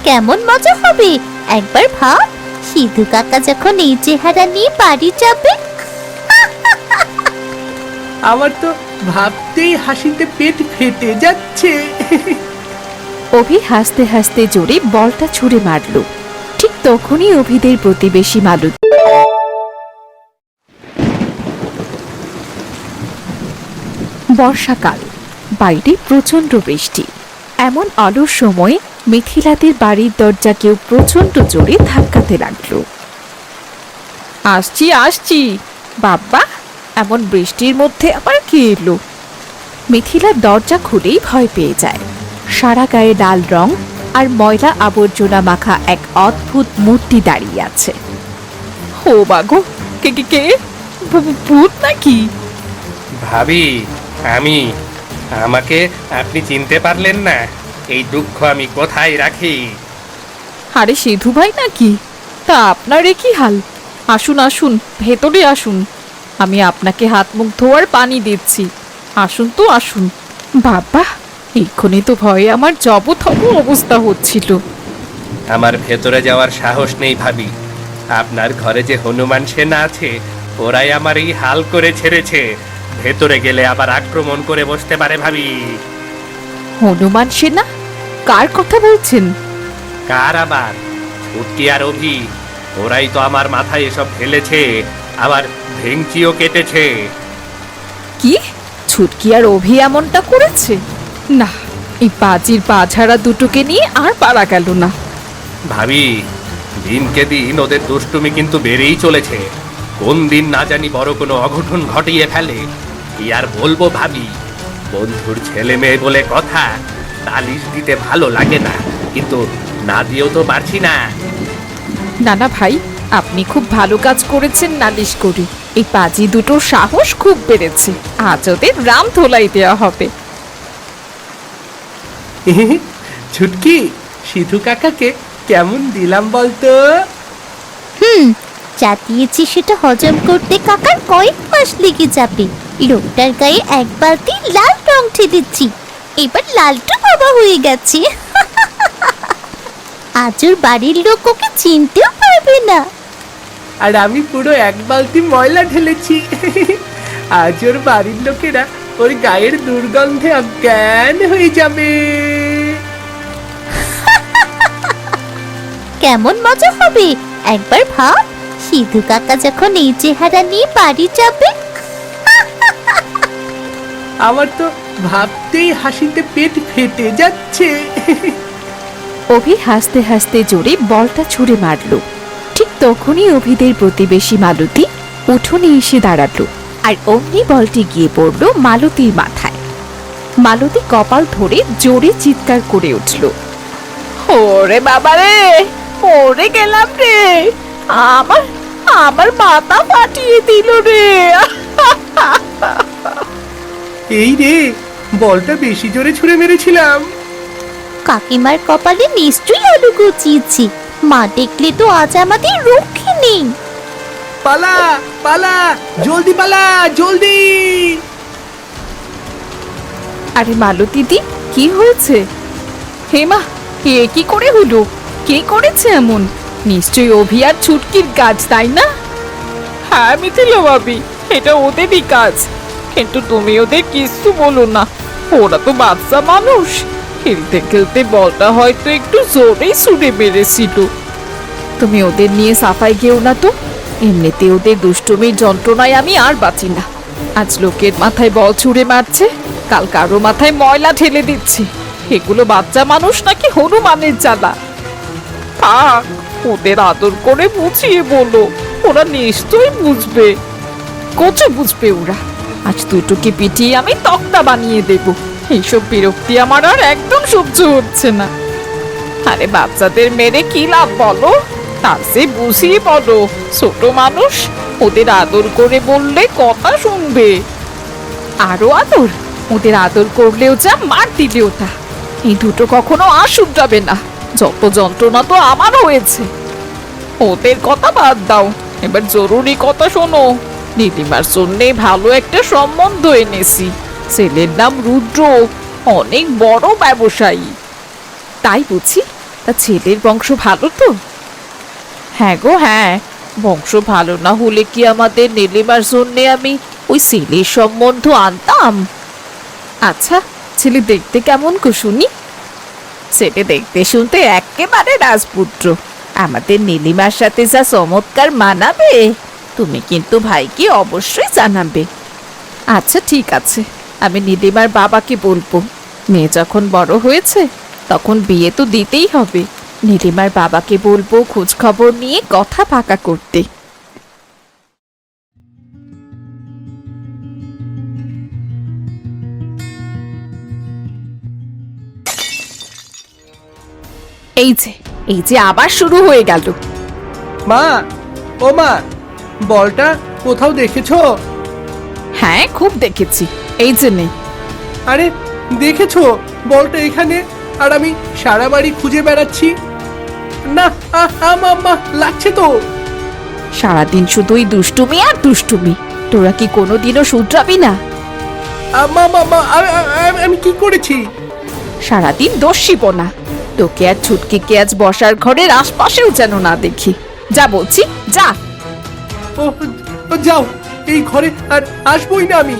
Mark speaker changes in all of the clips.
Speaker 1: কেমন মজা হবে একবার ভাব। সিধু কাকা যখন এই চেহারা নিয়ে বাড়ি যাবে।
Speaker 2: আমার তো ভাবতেই হাসিতে পেট ফেটে যাচ্ছে।
Speaker 3: অভি হাসতে হাসতে জোরে বলটা ছুঁড়ে মারল। ঠিক তখনই অভিদের প্রতিবেশী মালতী। বর্ষাকাল, বাইরে প্রচন্ড বৃষ্টি। এমন অলস সময়ে মিথিলাদের বাড়ির দরজা কেউ প্রচন্ড জোরে ধাক্কাতে লাগলো। আসছি আসছি বাবা, এমন বৃষ্টির মধ্যে আবার কে এলো? মিথিলার দরজা খুলেই ভয় পেয়ে যায়। সারা গায়ে লাল রং আর ময়লা আবর্জনা মাখা এক অদ্ভুত মূর্তি দাঁড়িয়ে আছে। ও বাগো, কে কে কে? ভূত নাকি?
Speaker 4: ভাবি, আমি। আমাকে আপনি চিনতে পারলেন না? এই দুঃখ আমি কোথায় রাখি?
Speaker 3: আরে সিধু ভাই নাকি? তা আপনার এ কি হাল? আসুন আসুন, ভেতরে আসুন। আমি আপনাকে হাত মুখ ধোয়ার পানি দিচ্ছি। আসুন তো আসুন। বাবা, এক্ষুনি তো ভয়ে আমার জবথব অবস্থা হচ্ছিল।
Speaker 4: আমার ভেতরে যাওয়ার সাহস নেই ভাবি। আপনার ঘরে যে হনুমান সেনা আছে, ওরাই আমার এই হাল করে ছেড়েছে। ভেতরে গেলে আবার আক্রমণ করে বসতে পারে ভাবি।
Speaker 3: হনুমান সেনা? কার কথা বলছেন?
Speaker 4: কার আবার? ছুটকি আর অভি, ওরাই তো আমার মাথায় এসব ফেলেছে, আবার ভেঙচিও কেটেছে।
Speaker 3: কি? ছুটকি আর অভি এমনটা করেছে? না, এই বাজির পা ছাড়া দুটোকে নিয়ে আর পারা গেল না।
Speaker 4: ভাবি, দিনকে দিন ওদের দুষ্টুমি কিন্তু বেড়েই চলেছে। কোন দিন না জানি বড় কোনো অঘটন ঘটিয়ে ফেলে। কি আর বলবো ভাবি, বন্ধুর ছেলে মেয়ে বলে কথা, নালিশ দিতে ভালো লাগে না, কিন্তু না দিয়েও তো পারছি না।
Speaker 3: না না ভাই, আপনি খুব ভালো কাজ করেছেন নালিশ করে। এই পাজি দুটোর সাহস খুব বেড়েছে। আজ ওদের রাম ধোলাই দেওয়া হবে।
Speaker 2: ছুটকি, সিধু কাকাকে কেমন দিলাম বলতো?
Speaker 1: যা দিয়েছি সেটা হজম করতে কাকার কয়েক মাস লেগে যাবে। লোকটার গায়ে এক বালতি লাল রং ঠেলেছি, এবার লালটু বাবা হয়ে গেছে। আজ ওর বাড়ির লোক ওকে চিনতেও পারবে না।
Speaker 2: আর আমি পুরো এক বালতি ময়লা ঢেলেছি। আজ ওর বাড়ির লোকেরা ওর গায়ের দুর্গন্ধে অজ্ঞান হয়ে যাবে।
Speaker 1: কেমন মজা হবে একবার ভাব। সিধু কাকা যখন এই চেহারা নিয়ে বাড়ি যাবে।
Speaker 2: আমার তো ভাবতেই হাসিতে পেট ফেটে যাচ্ছে।
Speaker 3: অভি হাসতে হাসতে জোরে বলটা ছুঁড়ে মারল। ঠিক তখনই অভিদের প্রতিবেশী মালতী উঠোনে এসে দাঁড়ালো, আর অমনি বলটি গিয়ে পড়ল মালতীর মাথায়। মালতী কপাল ধরে জোরে চিৎকার করে উঠল, ওরে বাবা রে, ওরে গেলাম রে, আমার আমার মাথা ফাটিয়ে দিল রে।
Speaker 2: এই রে, বলটা বেশি জোরে ছুঁড়ে মেরেছিলাম।
Speaker 1: কাকিমার কপালে নিশ্চয়ই আলু গুছিয়েছি। মা দেখলে তো আজ আমাদের রক্ষে নেই।
Speaker 2: পালা পালা, জলদি পালা, জলদি।
Speaker 3: আরে মালতীদি, কি হয়েছে? হেমা, এ কি করে হলো? কে করেছে এমন? নিশ্চয়ই অভি আর ছুটকির কাজ, তাই না? হ্যাঁ মিথিলা ভাবি, এটা ওদেরই কাজ। কিন্তু তুমি ওদের কিছু বলো না, ওরা তো বাচ্চা মানুষ। খেলতে খেলতে বলটা হয়তো একটু জোরেই ছুঁড়ে মেরেছিল। তুমি ওদের নিয়ে সাফাই গেও না তো। এমনিতে ওদের দুষ্টুমির যন্ত্রণায় আমি আর বাঁচি না। আজ লোকের মাথায় বল ছুঁড়ে মারছে, কাল কারো মাথায় ময়লা ঢেলে দিচ্ছে। এগুলো বাচ্চা মানুষ নাকি হনুমানের জ্বালা? থাক, ওদের আদর করে বুঝিয়ে বলো, ওরা নিশ্চয়ই বুঝবে। কোচে বুঝবে ওরা। আজ দুটোকে পিটিয়ে আমি তক্তা বানিয়ে দেব। এইসব বিরক্তি আমার আর একদম সহ্য হচ্ছে না। আরে বাচ্চাদের মেরে কি লাভ বলো? তার সে বুঝিয়ে বলো, ছোট মানুষ, ওদের আদর করে বললে কথা শুনবে। আরো আদর? ওদের আদর করলেও যা, মার দিলেও তা। এই দুটো কখনো আর শুধরাবে না। যত যন্ত্রণা তো আমার হয়েছে। ওদের কথা বাদ দাও, এবার জরুরি কথা শোনো। নীলিমার জন্যে ভালো একটা সম্বন্ধ এনেছি। ছেলের নাম রুদ্র, অনেক বড় ব্যবসায়ী। তাই বুঝি? তা তা ছেলের বংশ ভালো তো? হ্যাঁ গো হ্যাঁ, বংশ ভালো না হলে কি আমাদের নীলিমার জন্যে আমি ওই ছেলের সম্বন্ধ আনতাম? আচ্ছা, ছেলে দেখতে কেমন গো শুনি? ছেলে দেখতে শুনতে একেবারে রাজপুত্র। আমাদের নীলিমার সাথে যা চমৎকার মানাবে, তুমি কিন্তু ভাইকে অবশ্যই জানাবে। আচ্ছা ঠিক আছে, আমি নীলিমার বাবাকে বলবো। মেয়ে যখন বড় হয়েছে তখন বিয়ে তো দিতেই হবে। নীলিমার বাবাকে বলবো খোঁজ খবর নিয়ে কথা পাকা করতে। এই যে আবার শুরু হয়ে গেল।
Speaker 2: মা, ও মা, বলটা কোথাও দেখেছো?
Speaker 3: হ্যাঁ খুব দেখেছি, এই যে নেই।
Speaker 2: আরে দেখেছো, বলটা এখানে, আর আমি সারা বাড়ি খুঁজে বেড়াচ্ছি। না, মা লাগছে তো।
Speaker 3: সারাদিন শুধুই দুষ্টুমি আর দুষ্টুমি, তোরা কি কোনোদিনও শুধরাবি না?
Speaker 2: মা, আমি কি করেছি?
Speaker 3: সারাদিন দোষিব না। তোকে আর ছুটকিকে আজ বসার ঘরের আশপাশেও যেন না দেখি। যা বলছি যা।
Speaker 2: ও যাও, এই ঘরে আর আসবোই না আমি।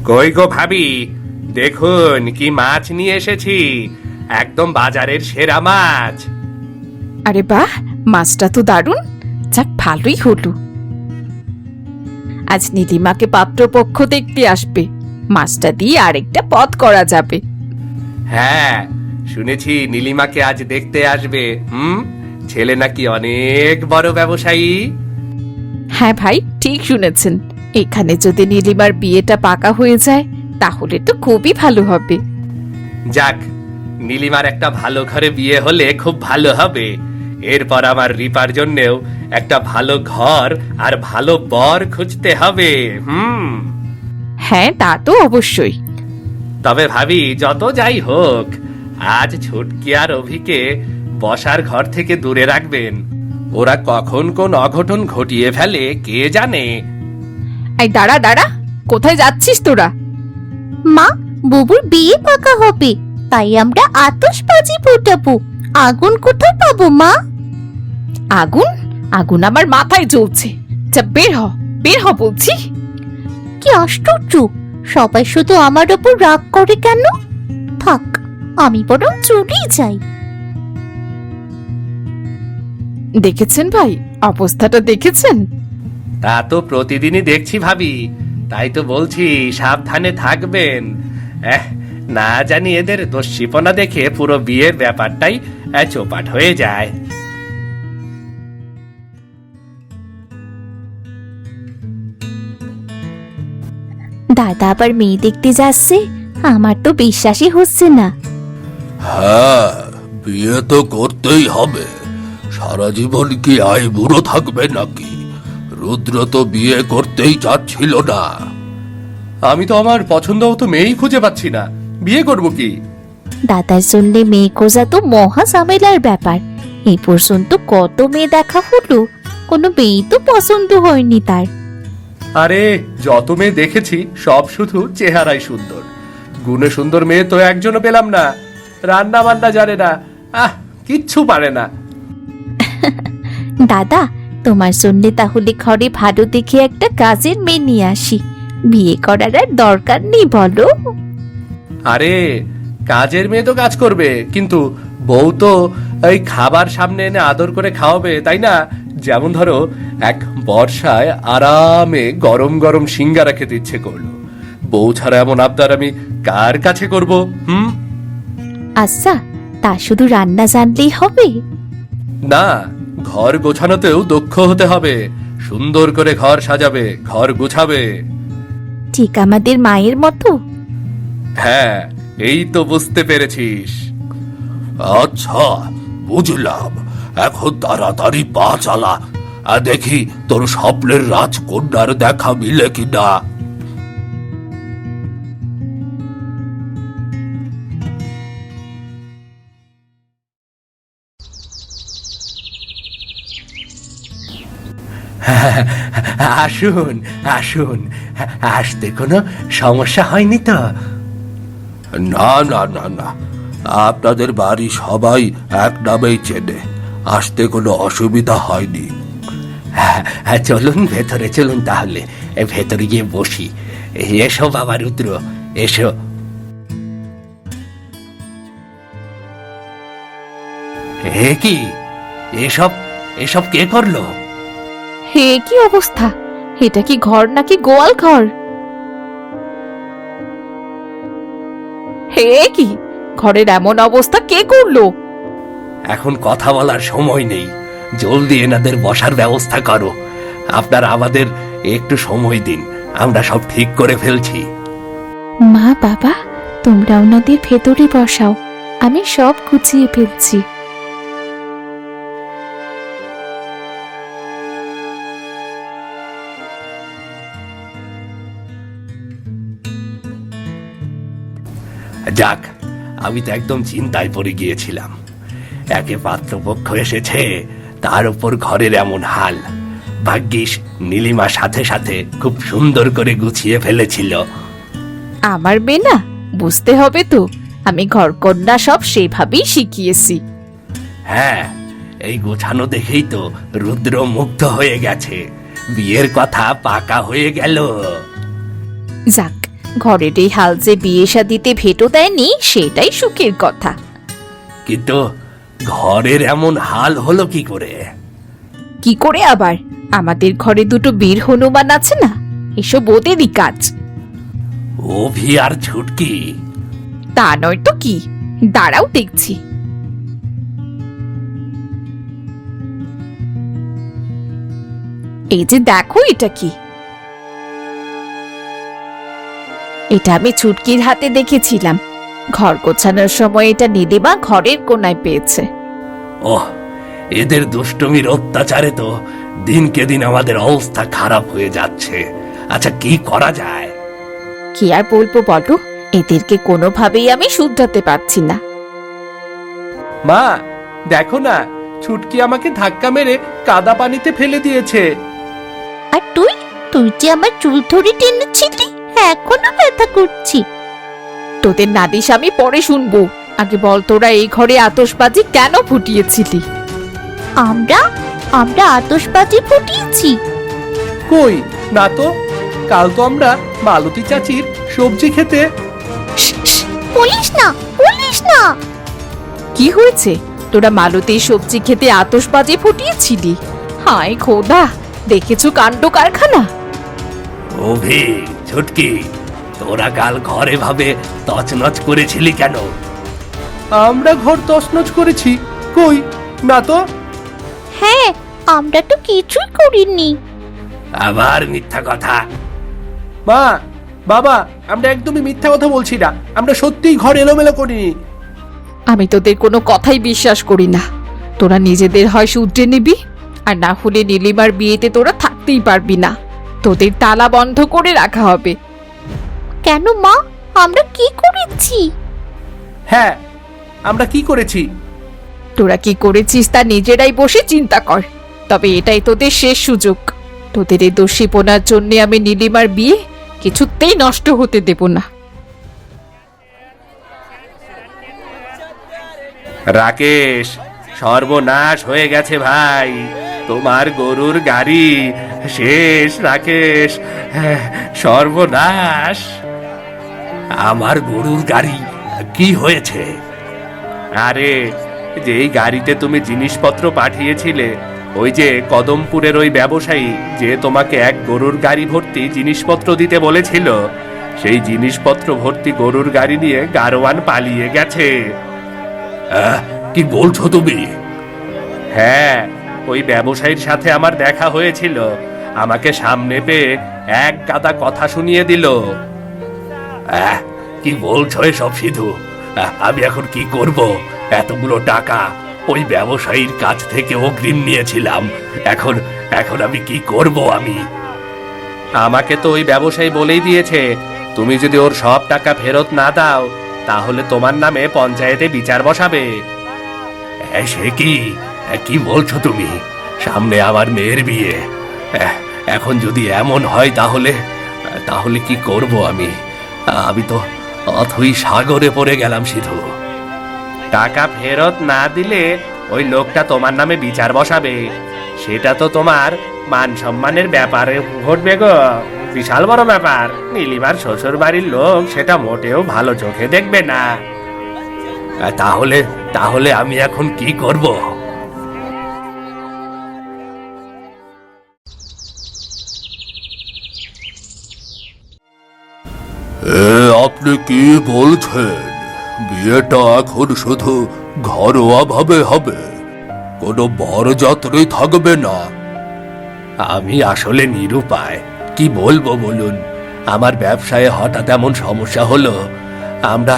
Speaker 4: কই গো ভাবি, দেখুন কি মাছ নিয়ে এসেছি, একদম বাজারের সেরা মাছ।
Speaker 3: আরে বাহ, মাছটা তো দারুণ। যাক ভালোই হলো। আজ নীলিমাকে পাত্রপক্ষ দেখতে আসবে, মাছটা দিয়ে আরেকটা পদ করা যাবে।
Speaker 4: হ্যাঁ, শুনেছি নীলিমাকে আজ দেখতে আসবে। ছেলে নাকি অনেক বড় ব্যবসায়ী।
Speaker 3: হ্যাঁ ভাই, ঠিক শুনেছেন। এখানে যদি নীলিমার বিয়েটা পাকা হয়ে যায় তাহলে তো খুবই ভালো হবে।
Speaker 4: যাক, নীলিমার একটা ভালো ঘরে বিয়ে হলে খুব ভালো হবে। এরপর আমার রিপার জন্যেও একটা ভালো ঘর আর ভালো বর খুঁজতে হবে।
Speaker 3: হ্যাঁ তা তো অবশ্যই।
Speaker 4: তবে ভাবি, যত যাই হোক, আজ ছুটকি আর অভিকে বসার ঘর থেকে দূরে রাখবেন। ওরা কখন কোন অঘটন ঘটিয়ে ফেলে কে জানে।
Speaker 3: এই দাঁড়া দাঁড়া, কোথায় যাচ্ছিস তোরা?
Speaker 1: মা, বুবুর বিয়ে পাকা হবে, তাই আমরা আতশবাজি ফোটাবো। আগুন কোথায় পাবো মা?
Speaker 3: আগুন? আগুন আমার মাথায় জ্বলছে। যা বের হ বলছি।
Speaker 1: কি আশ্চর্য, সবাই শুধু আমার ওপর রাগ করে কেন? থাক, আমি বরং চলেই যাই।
Speaker 3: দেখেছেন ভাই, অবস্থাটা দেখেছেন?
Speaker 4: তা তো প্রতিদিনই দেখছি ভাবি, তাই তো বলছি সাবধানে থাকবেন। না জানি এদের দস্যিপনা দেখে পুরো বিয়ের ব্যাপারটাই চোপাট হয়ে যায়।
Speaker 1: দাদা আবার মেয়ে দেখতে যাচ্ছে, আমার তো বিশ্বাসই হচ্ছে না।
Speaker 5: হ্যাঁ, বিয়ে তো করতেই হবে। সারা জীবন কি বুড়ো থাকবে নাকি? রুদ্র তো বিয়ে করতেই চাচ্ছিল না।
Speaker 4: আমি তো আমার পছন্দ মতো মেয়েই খুঁজে পাচ্ছি না, বিয়ে করব কি?
Speaker 1: দাদার জন্য মেয়ে খোঁজা তো মহা ঝামেলার ব্যাপার। এই পর্যন্ত কত মেয়ে দেখা হলো, কোনো মেয়েই তো পছন্দ হয়নি তার।
Speaker 4: আরে যত মেয়ে দেখেছি সব শুধু চেহারাই সুন্দর, গুণে সুন্দর মেয়ে তো একজনও পেলাম না। রান্না বান্না জানে না, কিচ্ছু পারে না।
Speaker 1: দাদা, তোমার জন্য তাহলে ঘরে ভালো দেখে একটা কাজের মেয়ে নিয়ে আসি। বিয়ে করার আর দরকার নেই বলো।
Speaker 4: আরে কাজের মেয়ে তো কাজ করবে, কিন্তু বউ তো এই খাবার সামনে এনে আদর করে খাওয়াবে, তাই না? যেমন ধরো, এক বর্ষায় আরামে গরম গরম সিঙ্গারা খেতে ইচ্ছে করলো, বউ ছাড়া এমন আবদার আমি কার কাছে করব?
Speaker 1: আচ্ছা, তা শুধু রান্না জানলেই হবে?
Speaker 4: না, ঘর গোছানোতেও দক্ষ হতে হবে। সুন্দর করে ঘর সাজাবে, ঘর গোছাবে।
Speaker 1: ঠিক আমাদের মায়ের মতো?
Speaker 4: হ্যাঁ, এই তো বুঝতে পেরেছিস।
Speaker 5: আচ্ছা, বুঝলাম। এখন তাড়াতাড়ি পা চালা, আর দেখি তোর স্বপ্নের রাজকন্যার দেখা মিলে কিনা।
Speaker 4: আসুন আসুন, আসতে কোনো সমস্যা হয়নি তো?
Speaker 5: না না না না, আপনাদের বাড়ি সবাই এক নামেই চেনে, আসতে কোনো অসুবিধা হয়নি।
Speaker 4: হ্যাঁ, চলুন ভেতরে, চলুন তাহলে ভেতরে গিয়ে বসি। এসো বাবা রুদ্র, এসো। হে কি, এসব এসব কে করলো?
Speaker 3: হে কি অবস্থা! এটা কি ঘর নাকি গোয়াল ঘর? হে কি, ঘরের এমন অবস্থা কে করলো?
Speaker 4: এখন কথা বলার সময় নেই, জলদি এনাদের বসার ব্যবস্থা করো। আপনারা আমাদের একটু সময় দিন, আমরা সব ঠিক করে ফেলছি।
Speaker 3: মা বাবা, তোমরা ওনাদের ভেতরে বসাও, আমি সব গুছিয়ে ফেলছি।
Speaker 4: যাক, আমি তো একদম চিন্তায় পড়ে গিয়েছিলাম। একে পাত্রপক্ষ এসেছে, তার উপর ঘরের এমন হাল। ভাগ্যিস নীলিমা সাথে সাথে খুব সুন্দর করে গুছিয়ে ফেলেছিল।
Speaker 3: আমার মেয়ে না, বুঝতে হবে তো, আমি ঘরকন্যা সব সেভাবেই শিখিয়েছি।
Speaker 4: হ্যাঁ, এই গোছানো দেখেই তো রুদ্র মুগ্ধ হয়ে গেছে। বিয়ের কথা পাকা হয়ে গেল।
Speaker 3: যাক, ঘরের এই হাল যে বিয়ে শাদিতে ভেটো দেয়নি, সেটাই সুখের কথা।
Speaker 4: কিন্তু ঘরের এমন হাল হলো কি করে?
Speaker 3: কি করে আবার? আমাদের ঘরে দুটো বীর হনুমান আছে না, এসব ওদেরই কাজ।
Speaker 4: অভি আর ছুটকি?
Speaker 3: তা নয় তো কি, দাঁড়াও দেখছি। এই যে দেখো, এটা কি? এটা আমি ছুটকির হাতে দেখেছিলাম। ঘর গোছানোর সময় এটা নীলিমা ঘরের কোনায় পেয়েছে।
Speaker 4: ওহ, এদের দুষ্টুমির অত্যাচারে তো দিনকে দিন আমাদের অবস্থা খারাপ হয়ে যাচ্ছে। আচ্ছা, কি করা যায়?
Speaker 3: কি আর বলবো বলো, এদেরকে কোনোভাবেই আমি শুধরাতে পারছি না।
Speaker 2: মা, দেখো না, ছুটকি আমাকে ধাক্কা মেরে কাদা পানিতে ফেলে দিয়েছে।
Speaker 1: আর তুই তুই যে আমার চুল ধরে টেনেছিলি, এখনো ব্যথা করছি।
Speaker 3: তোদের নালিশ আমি পরে শুনবো, আগে বল তোরা এই ঘরে আতশবাজি কেন ফুটিয়েছিলি?
Speaker 1: আমরা আমরা আতশবাজি ফুটিয়েছি?
Speaker 2: কই না তো, কাল তো আমরা মালতী চাচির সবজি খেতে।
Speaker 1: বলিস না, বলিস না।
Speaker 3: কি হয়েছে? তোরা মালতীর সবজি খেতে আতশবাজি ফুটিয়েছিলি? হায় খোদা, দেখেছো কাণ্ড কারখানা।
Speaker 4: অভি, ছুটকি, তোরা কাল ঘরে ভাবে তছনছ করেছিলি কেন?
Speaker 2: আমরা ঘর তছনছ করেছি? কই না তো।
Speaker 1: হ্যাঁ, আমরা তো কিছুই করিনি।
Speaker 4: আবার মিথ্যা কথা।
Speaker 2: মা, বাবা, আমরা একদমই মিথ্যা কথা বলছি না, আমরা সত্যিই ঘর এলোমেলো করিনি।
Speaker 3: আমি তোদের কোনো কথাই বিশ্বাস করি না। তোরা নিজেদের হয় শুধরে নিবি, আর না হলে নীলিমার বিয়েতে তোরা থাকতেই পারবি না। তোদের তালা বন্ধ করে রাখা হবে।
Speaker 1: কেন মা, আমরা কি করেছি?
Speaker 2: হ্যাঁ, আমরা কি করেছি?
Speaker 3: তোরা কি করেছিস তা নিজেরাই বসে চিন্তা কর। তবে এটাই তোদের শেষ সুযোগ। তোদের এই দোষীপনার জন্য আমি নীলিমার বিয়ে কিছুতেই নষ্ট হতে দেব না।
Speaker 4: রাকেশ, সর্বনাশ হয়ে গেছে ভাই। তোমার গরুর গাড়ি শেষ রাকেশ, সর্বনাশ। আমার গরুর গাড়ি কি হয়েছে? আরে, যেই গাড়িতে তুমি জিনিসপত্র পাঠিয়েছিলে, ওই যে কদমপুরের ওই ব্যবসায়ী যে তোমাকে এক গরুর গাড়ি ভর্তি জিনিসপত্র দিতে বলেছিল, সেই জিনিসপত্র ভর্তি গরুর গাড়ি নিয়ে গারোয়ান পালিয়ে গেছে। কি বলছো তুমি? হ্যাঁ, ওই ব্যবসায়ীর সাথে আমার দেখা হয়েছিল। আমাকে সামনে পেয়ে এক গাদা কথা শুনিয়ে দিল। কি বলছো এসব সিধু? আমি এখন কি করব? এতগুলো টাকা ওই ব্যবসায়ীর কাছ থেকে অগ্রিম নিয়েছিলাম, এখন এখন আমি কি করব? আমাকে তো ওই ব্যবসায়ী বলেই দিয়েছে, তুমি যদি ওর সব টাকা ফেরত না দাও, তাহলে তোমার নামে পঞ্চায়েতে বিচার বসাবে। সে কি? কি বলছো তুমি? সামনে আমার মেয়ের বিয়ে, এখন যদি এমন হয় তাহলে তাহলে কি করব আমি? আমি তো অথই সাগরে পড়ে গেলাম সিধু। টাকা ফেরত না দিলে ওই লোকটা তোমার নামে বিচার বসাবে। সেটা তো তোমার মান সম্মানের ব্যাপারে ঘটবে গো, বিশাল বড় ব্যাপার। নীলিমার শ্বশুর বাড়ির লোক সেটা মোটেও ভালো চোখে দেখবে না। তাহলে তাহলে আমি এখন কি করব?
Speaker 5: আপনি কি বলছেন? বিয়েটা এখন শুধু ঘরোয়া ভাবে হবে, কোনো বরযাত্রী থাকবে না?
Speaker 4: আমি আসলে নিরুপায়, কি বলবো বলুন। আমার ব্যবসায় হঠাৎ এমন সমস্যা হলো। আমরা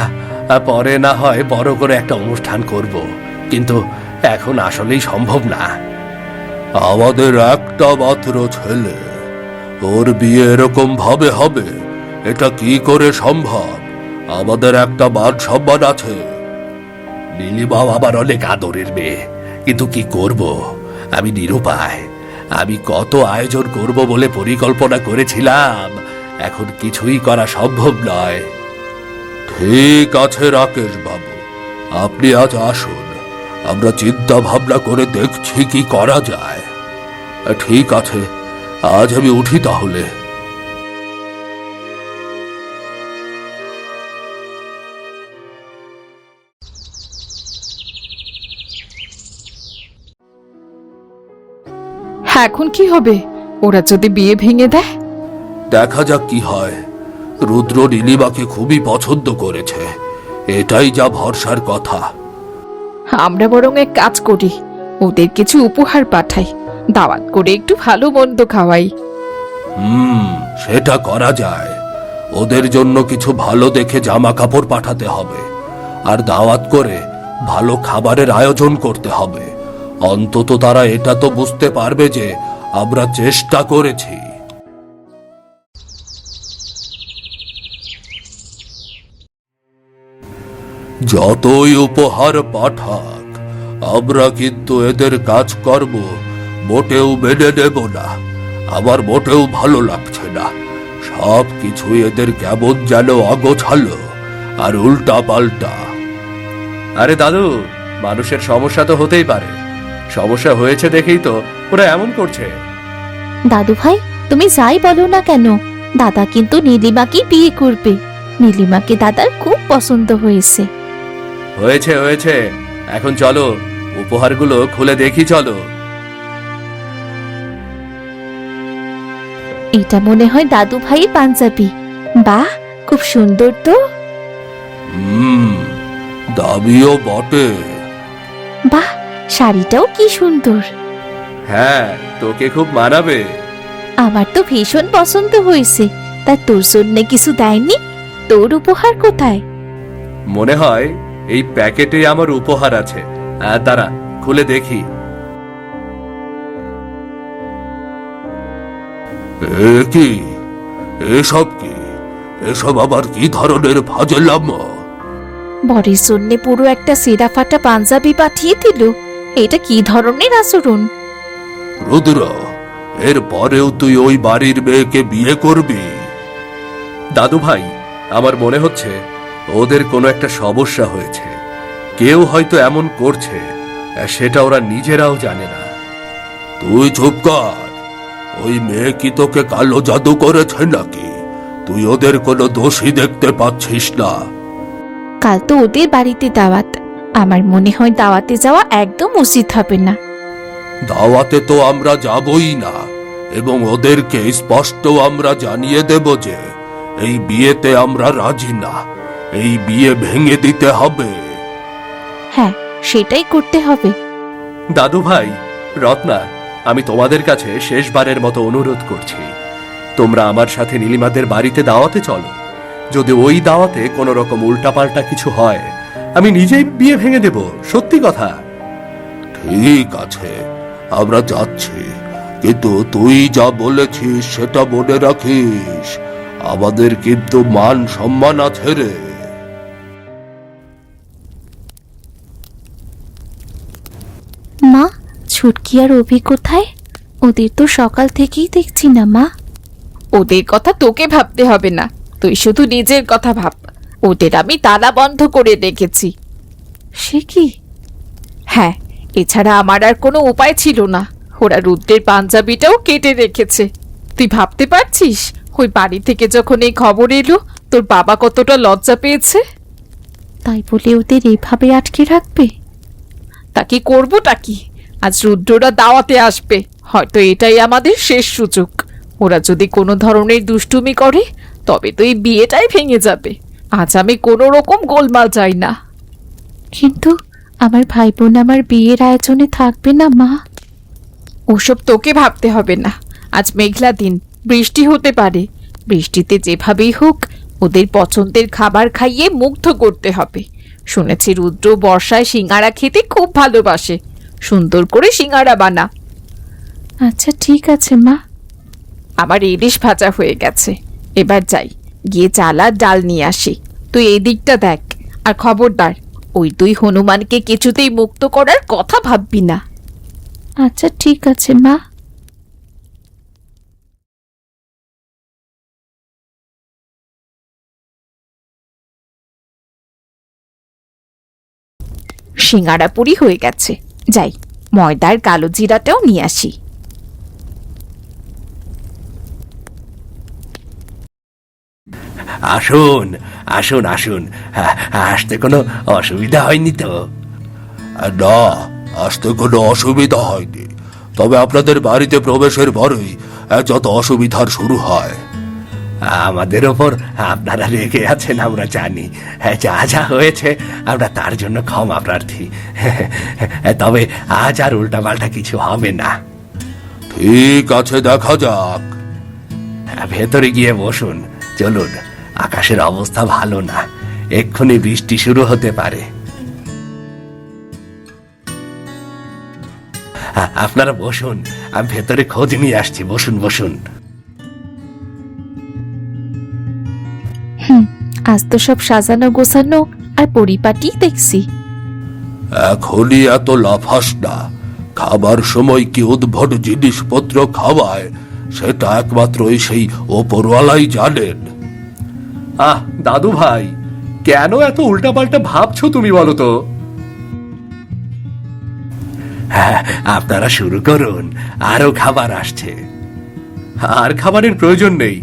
Speaker 4: পরে না হয় বড় করে একটা অনুষ্ঠান করব, কিন্তু এখন আসলেই সম্ভব না।
Speaker 5: আমাদের একটা মাত্র ছেলে, ওর বিয়ে এরকম ভাবে হবে? এটা কি করে সম্ভব? আমাদের একটা মান সম্মান আছে।
Speaker 4: নীলিমা আমার অনেক আদরের মেয়ে, কিন্তু কি করব, আমি নিরুপায়। আমি কত আয়োজন করব বলে পরিকল্পনা করেছিলাম, এখন কিছুই করা সম্ভব নয়।
Speaker 5: ঠিক আছে রাকেশ বাবু, আপনি আজ আসুন, আমরা চিন্তা ভাবনা করে দেখছি কি করা যায়। ঠিক আছে, আজ আমি উঠি তাহলে।
Speaker 3: এখন কি হবে? ওরা যদি বিয়ে ভেঙে দেয়?
Speaker 5: দেখা যাক কি হয়। রুদ্র নীলিমাকে খুবই পছন্দ করেছে, এটাই যা ভরসার কথা।
Speaker 3: আমরা বরং এক কাজ করি, ওদের কিছু উপহার পাঠাই, দাওয়াত করে একটু ভালো মন্দ খাওয়াই।
Speaker 5: সেটা করা যায়। ওদের জন্য কিছু ভালো দেখে জামা কাপড় পাঠাতে হবে, আর দাওয়াত করে ভালো খাবারের আয়োজন করতে হবে। অন্তত তারা এটা তো বুঝতে পারবে যে আমরা চেষ্টা করেছি। যতই উপহার পাঠাক, আমরা কিন্তু এদের কাজকর্ম মোটেও মেনে নেব না। আমার মোটেও ভালো লাগছে না। সব কিছুই এদের কেমন যেন অগোছালো আর উল্টা পাল্টা।
Speaker 4: আরে দাদু, মানুষের সমস্যা তো হতেই পারে। সমস্যা হয়েছে দেখেই তো ওরা এমন করছে।
Speaker 1: দাদু ভাই, তুমি যাই বলো না কেন, দাদা কিন্তু নীলিমাকে বিয়ে করবে। নীলিমাকে দাদার খুব পছন্দ হয়েছে।
Speaker 4: হয়েছে হয়েছে, এখন চলো উপহারগুলো খুলে দেখি, চলো।
Speaker 1: এটা মনে হয় দাদু ভাইয়ের পাঞ্জাবি। বাহ, খুব সুন্দর তো।
Speaker 5: দাবিও বটে।
Speaker 1: বাহ, শাড়িটাও কি সুন্দর।
Speaker 4: হ্যাঁ, তোকে খুব মানাবে।
Speaker 1: আমার তো ভীষণ পছন্দ হয়েছে। তা তোর জন্য কিছু দেয়নি? তোর উপহার কোথায়?
Speaker 4: মনে হয় এই প্যাকেটে আমার উপহার আছে। দাঁড়া, খুলে দেখি।
Speaker 5: কি এসব? কি এসব আবার কি ধরনের ফাজলাম?
Speaker 1: বরের জন্য পুরো একটা সেরা ফাটা পাঞ্জাবি পাঠিয়ে দিল। এটা কি ধরনের আচরণ?
Speaker 5: রুদ্র, এর পরেও তুই ওই বাড়ির মেয়েকে বিয়ে করবি?
Speaker 4: দাদু ভাই, আমার মনে হচ্ছে ওদের কোনো একটা সমস্যা হয়েছে। কেউ হয়তো এমন করছে, সেটা ওরা নিজেরাও জানে না।
Speaker 5: তুই চুপ কর। ওই মেয়ে কি তোকে কালো জাদু করেছে নাকি? তুই ওদের কোনো দোষী দেখতে পাচ্ছিস না?
Speaker 1: কাল তো ওদের বাড়িতে দাওয়াত। আমার মনে হয় দাওয়াতে যাওয়া একদম উচিত হবে না।
Speaker 5: দাওয়াতে তো আমরা যাবই না, এবং ওদেরকে স্পষ্ট আমরা জানিয়ে দেব যে এই বিয়েতে আমরা রাজি না। এই বিয়ে ভেঙে দিতে হবে।
Speaker 1: হ্যাঁ, সেটাই করতে হবে।
Speaker 4: দাদু ভাই, রত্না, আমি তোমাদের কাছে শেষবারের মতো অনুরোধ করছি, তোমরা আমার সাথে নীলিমাদের বাড়িতে দাওয়াতে চলো। যদি ওই দাওয়াতে কোনো রকম উল্টাপাল্টা কিছু হয়, আমি নিজেই বিয়ে ভেঙে দেব, সত্যি কথা।
Speaker 5: ঠিক আছে, আমরা যাচ্ছি, কিন্তু তুই যা বলেছিস সেটা মনে রাখিস। আমাদের কিন্তু মান সম্মান আছে রে।
Speaker 1: মা, ছুটকি আর অভি কোথায়? ওদের তো সকাল থেকেই দেখছি না মা।
Speaker 3: ওদের কথা তোকে ভাবতে হবে না, তুই শুধু নিজের কথা ভাব। ওদের আমি তালা বন্ধ করে রেখেছি।
Speaker 1: সে কি?
Speaker 3: হ্যাঁ, এছাড়া আমার আর কোনো উপায় ছিল না। ওরা রুদ্রের পাঞ্জাবিটাও কেটে রেখেছে। তুই ভাবতে পারছিস ওই বাড়ি থেকে যখন এই খবর এলো তোর বাবা কতটা লজ্জা পেয়েছে?
Speaker 1: তাই বলে ওদের এভাবে আটকে রাখবে?
Speaker 3: তা কি করবোটা কি? আজ রুদ্ররা দাওয়াতে আসবে, হয়তো এটাই আমাদের শেষ সুযোগ। ওরা যদি কোনো ধরনের দুষ্টুমি করে তবে তো এই বিয়েটাই ভেঙে যাবে। আজ আমি কোনো রকম গোলমাল চাই না।
Speaker 1: কিন্তু আমার ভাই বোন আমার বিয়ের আয়োজনে থাকবে না মা?
Speaker 3: ওসব তোকে ভাবতে হবে না। আজ মেঘলা দিন, বৃষ্টি হতে পারে। বৃষ্টিতে যেভাবেই হোক ওদের পছন্দের খাবার খাইয়ে মুগ্ধ করতে হবে। শুনেছি রুদ্র বর্ষায় সিঙ্গারা খেতে খুব ভালোবাসে। সুন্দর করে সিঙ্গারা বানা।
Speaker 1: আচ্ছা ঠিক আছে মা।
Speaker 3: আমার ইলিশ ভাজা হয়ে গেছে, এবার যাই, গিয়ে চাল আর ডাল নিয়ে আসি। তুই এই দিকটা দেখ, আর খবরদার ওই দুই হনুমানকে কিছুতেই মুক্ত করার কথা ভাববি না।
Speaker 1: আচ্ছা ঠিক আছে মা।
Speaker 3: সিঙ্গারা পুরি হয়ে গেছে, যাই ময়দার কালো জিরাটাও নিয়ে আসি।
Speaker 4: আসুন আসুন আসুন, আসতে কোনো অসুবিধা হয়নি তো?
Speaker 5: না, আসতে কোনো অসুবিধা হয়নি। তবে আপনাদের বাড়িতে প্রবেশের পরেই যত অসুবিধার শুরু হয়।
Speaker 4: আমাদের ওপর আপনারা রেগে আছেন আমরা জানি, যা যা হয়েছে আমরা তার জন্য ক্ষমা প্রার্থী। তবে আজ আর উল্টাপাল্টা কিছু হবে না।
Speaker 5: ঠিক আছে, দেখা যাক।
Speaker 4: ভেতরে গিয়ে বসুন, চলুন। আকাশের অবস্থা ভালো না, এক্ষুনি বৃষ্টি শুরু হতে পারে। আপনারা বসুন, আমি ভেতরে খোঁজ নিয়ে আসছি। বসুন বসুন।
Speaker 1: আজ তো সব সাজানো গোছানো আর পরিপাটি দেখছি।
Speaker 5: এখনই এত লাফাস না। খাবার সময় কি উদ্ভট জিনিসপত্র খাওয়ায় সেটা একমাত্রই সেই ওপরওয়ালাই জানেন।
Speaker 4: দাদু ভাই, কেন এত উল্টাপাল্টা ভাবছো তুমি বলো তো? হ্যাঁ, আপনারা শুরু করুন, আরো খাবার আসছে। আর খাবারের প্রয়োজন নেই,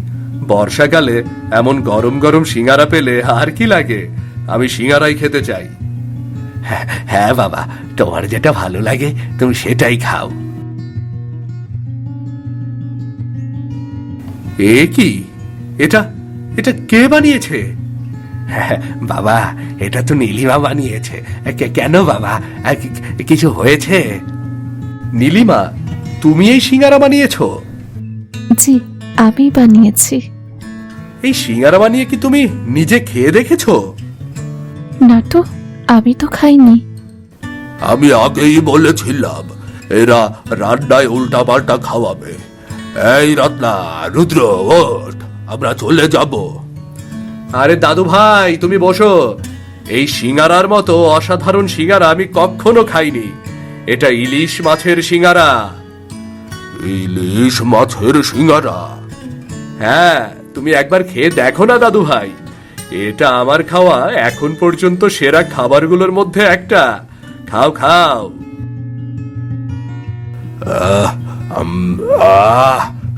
Speaker 4: বর্ষাকালে এমন গরম গরম সিঙ্গারা পেলে আর কি লাগে। আমি সিঙ্গারাই খেতে চাই। হ্যাঁ বাবা, তোমার যেটা ভালো লাগে তুমি সেটাই খাও। এ কি? এটা এটা কে বানিয়েছে? বাবা, এটা তো নীলিমা বানিয়েছে। কেন বাবা, কিছু হয়েছে? নীলিমা, তুমি এই সিঙ্গারা বানিয়েছো?
Speaker 1: জি, আমি বানিয়েছি।
Speaker 4: এই সিঙ্গারা বানিয়ে কি তুমি নিজে খেয়ে দেখেছো?
Speaker 1: না তো, আমি তো খাইনি।
Speaker 5: আমি আগেই বলেছিলাম এরা রান্নায় উল্টাপাল্টা খাওয়াবে। এই রত্না, রুদ্র, ওঠ, আমরা চলে যাব।
Speaker 4: আরে দাদু ভাই, তুমি বসো। এই সিঙ্গারার মতো অসাধারণ সিঙ্গারা আমি কখনো খাইনি। এটা ইলিশ মাছের সিঙ্গারা।
Speaker 5: ইলিশ মাছের সিঙ্গারা?
Speaker 4: হ্যাঁ, তুমি একবার খেয়ে দেখো না দাদু ভাই। এটা আমার খাওয়া এখন পর্যন্ত সেরা খাবারগুলোর মধ্যে একটা। খাও খাও।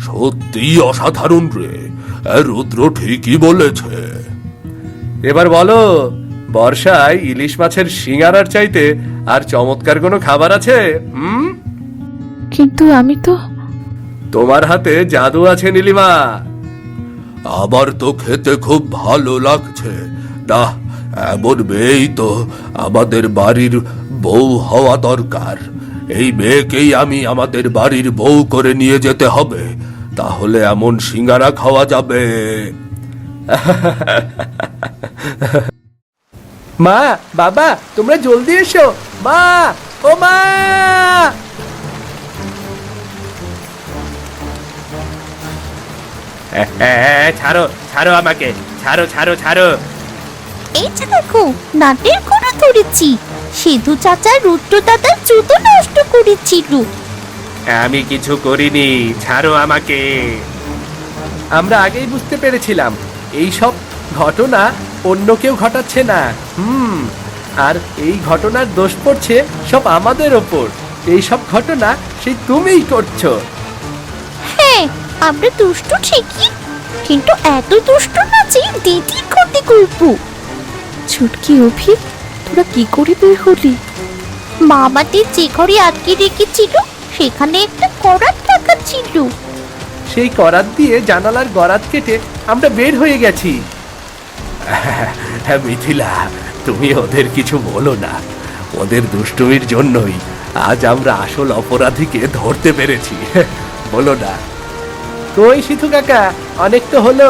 Speaker 5: সত্যি অসাধারণ রে। রুদ্র ঠিকই বলেছে।
Speaker 4: এবার বলো, বর্ষায় ইলিশ মাছের সিঙ্গারার চাইতে আর চমৎকার কোনো খাবার আছে?
Speaker 1: কিন্তু আমি তো।
Speaker 4: তোমার হাতে জাদু আছে নীলিমা।
Speaker 5: আমার তো খেতে খুব ভালো লাগছে। না, এমন মেয়েই তো আমাদের বাড়ির বউ হওয়া দরকার। এই মেয়েকেই আমি আমাদের বাড়ির বউ করে নিয়ে যেতে হবে, তাহলে এমন সিঙ্গারা খাওয়া যাবে।
Speaker 2: মা, বাবা, তোমরা জলদি এসো। মা, ও মা!
Speaker 4: ছাড়ো ছাড়ো আমাকে, ছাড়ো ছাড়ো ছাড়ো।
Speaker 1: এই যে দেখো, নাটের কোনা ধরেছি। সিধু চাচা রুদ্র দাদার জুতো নষ্ট করেছিল।
Speaker 4: আমি কিছু করিনি, ছাড়ো আমাকে।
Speaker 2: আমরা আগেই বুঝতে পেরেছিলাম এই সব ঘটনা অন্য কেউ ঘটাচ্ছে না। আর এই ঘটনার দোষ পড়ছে সব আমাদের ওপর। এই সব ঘটনা সেই তুমিই করছো।
Speaker 1: হ্যাঁ, আমরা দুষ্টু ঠিকই, কিন্তু এত দুষ্টু না যে দিদির ক্ষতি করবো।
Speaker 3: ছুটকি, অভি, তোরা কি করে বের হলি?
Speaker 1: মা আমাদের যে ঘরে আটকে রেখেছিল সেখানে একটা করাত রাখা ছিল।
Speaker 2: সেই করাত দিয়ে জানালার গরাত কেটে আমরা বের হয়ে গেছি।
Speaker 5: মিথিলা, তুমি ওদের কিছু বলো না। ওদের দুষ্টুমির জন্যই আজ আমরা আসল অপরাধীকে ধরতে পেরেছি। বলো না।
Speaker 2: কই সিধু কাকা, অনেক তো হলো,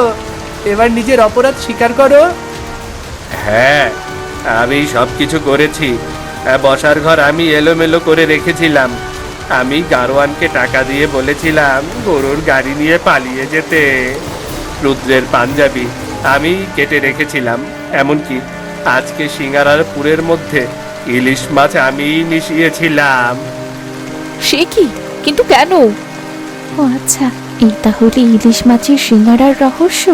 Speaker 2: এবার নিজের অপরাধ স্বীকার করো।
Speaker 4: হ্যাঁ, আমি সবকিছু করেছি। বসার ঘর আমি এলোমেলো করে রেখেছিলাম। আমি গারোয়ানকে টাকা দিয়ে বলেছিলাম গরুর গাড়ি নিয়ে পালিয়ে যেতে। রুদ্রের পাঞ্জাবি আমি কেটে রেখেছিলাম। এমনকি আজকে সিঙ্গারার পুরের মধ্যে ইলিশ মাছ আমি মিশিয়েছিলাম।
Speaker 3: সে কি? কিন্তু কেন? ও আচ্ছা, এই তাহলে ইলিশ মাছের সিঙ্গারার রহস্য।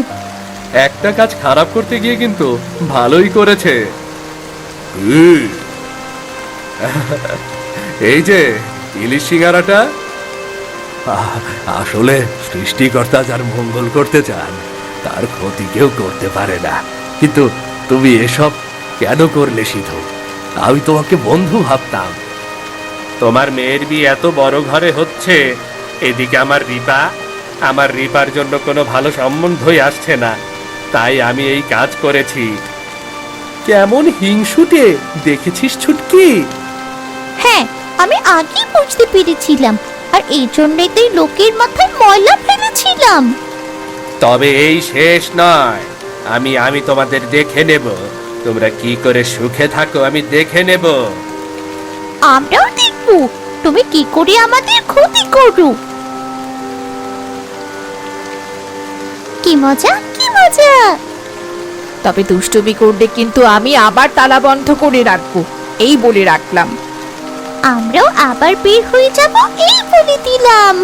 Speaker 4: একটা কাজ খারাপ করতে গিয়ে কিন্তু ভালোই করেছে। এই যে ইলিশ সিঙ্গারাটা,
Speaker 5: আসলে সৃষ্টিকর্তা যার মঙ্গল করতে চান তার ক্ষতি কেউ করতে পারে না। কিন্তু তুমি এসব কেন করলে সিধু? আমি তোমাকে বন্ধু ভাবতাম।
Speaker 4: তোমার মেয়ের বিয়ে এত বড় ঘরে হচ্ছে, এদিকে আমার রিপার জন্য কোনো ভালো সম্বন্ধই আসছে না, তাই আমি এই কাজ করেছি।
Speaker 2: কেমন হিংসুটে দেখেছিস ছুটকি?
Speaker 1: হ্যাঁ, আমি আগেই বুঝতে পেরেছিলাম, আর এই জন্যই তো এই লোকের মাথায় ময়লা ফেলেছিলাম।
Speaker 4: তবে এই শেষ নয়, আমি তোমাদের দেখে নেব। তোমরা কি করে সুখে থাকো আমি দেখে নেব।
Speaker 1: আমরাও দেখবো তুমি কি করে আমাদের ক্ষতি করো। কি মজা, কি মজা!
Speaker 3: তবে দুষ্টুমি করলে কিন্তু আমি আবার তালা বন্ধ করে রাখবো, এই বলে রাখলাম।
Speaker 1: আমরাও আবার বের হয়ে যাব, এই বলে দিলাম।